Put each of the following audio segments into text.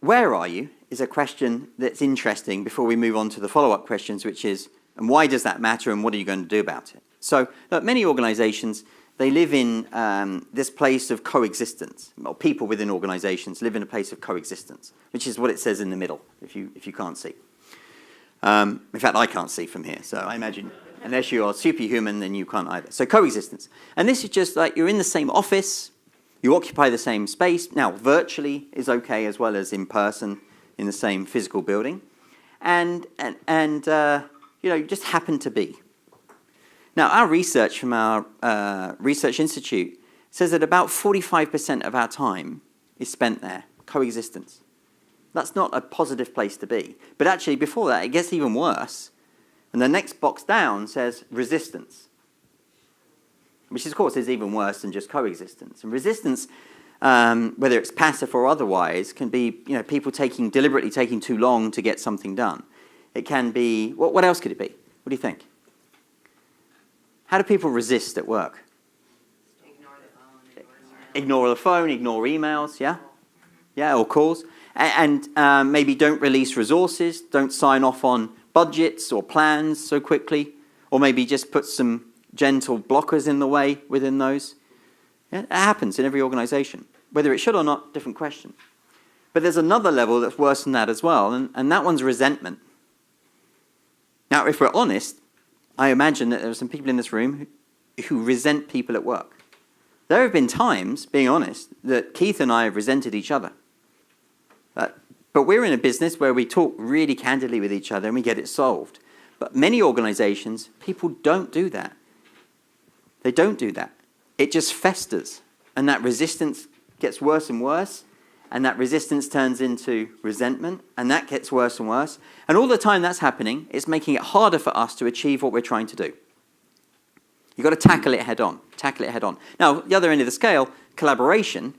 where are you is a question that's interesting before we move on to the follow-up questions, which is, and why does that matter and what are you going to do about it? So look, many organizations, they live in this place of coexistence. Well, people within organizations live in a place of coexistence, which is what it says in the middle, if you can't see. In fact, I can't see from here, so I imagine unless you are superhuman, then you can't either. So coexistence. And this is just like you're in the same office, you occupy the same space. Now, virtually is okay as well as in person in the same physical building. And you just happen to be. Now, our research from our Research Institute says that about 45% of our time is spent there, coexistence. That's not a positive place to be. But actually, before that, it gets even worse. And the next box down says resistance, which, of course, is even worse than just coexistence. And resistance, whether it's passive or otherwise, can be people deliberately taking too long to get something done. It can be, what else could it be? What do you think? How do people resist at work? Ignore the phone, ignore emails, yeah? Yeah, or calls. And maybe don't release resources, don't sign off on budgets or plans so quickly, or maybe just put some gentle blockers in the way within those. Yeah, it happens in every organization. Whether it should or not, different question. But there's another level that's worse than that as well, and that one's resentment. Now, if we're honest, I imagine that there are some people in this room who resent people at work. There have been times, being honest, that Keith and I have resented each other. But we're in a business where we talk really candidly with each other and we get it solved. But many organizations, people don't do that. They don't do that. It just festers. And that resistance gets worse and worse. And that resistance turns into resentment. And that gets worse and worse. And all the time that's happening, it's making it harder for us to achieve what we're trying to do. You've got to tackle it head on. Tackle it head on. Now, the other end of the scale, collaboration.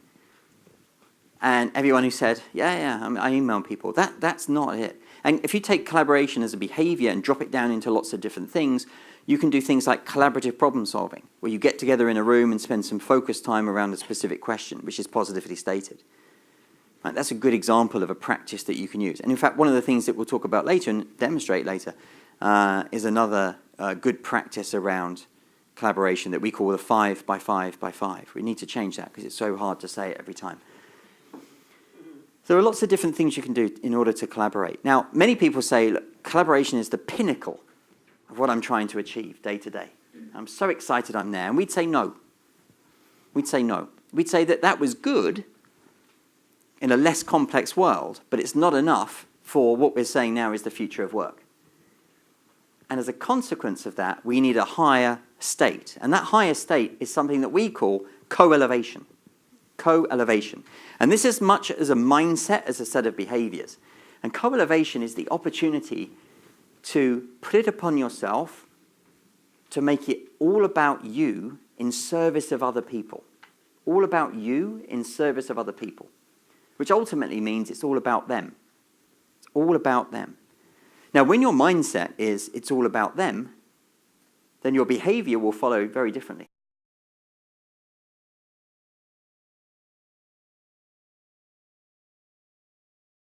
And everyone who said, I email people, that's not it. And if you take collaboration as a behavior and drop it down into lots of different things, you can do things like collaborative problem solving, where you get together in a room and spend some focused time around a specific question, which is positively stated. Right, that's a good example of a practice that you can use. And in fact, one of the things that we'll talk about later and demonstrate later is another good practice around collaboration that we call the 5 by 5 by 5. We need to change that because it's so hard to say it every time. There are lots of different things you can do in order to collaborate. Now, many people say, look, collaboration is the pinnacle of what I'm trying to achieve day to day. I'm so excited I'm there. And we'd say no. We'd say no. We'd say that was good in a less complex world, but it's not enough for what we're saying now is the future of work. And as a consequence of that, we need a higher state. And that higher state is something that we call co-elevation. Co-elevation. And this is as much as a mindset as a set of behaviors. And co-elevation is the opportunity to put it upon yourself to make it all about you in service of other people. All about you in service of other people. Which ultimately means it's all about them. It's all about them. Now, when your mindset is it's all about them, then your behavior will follow very differently.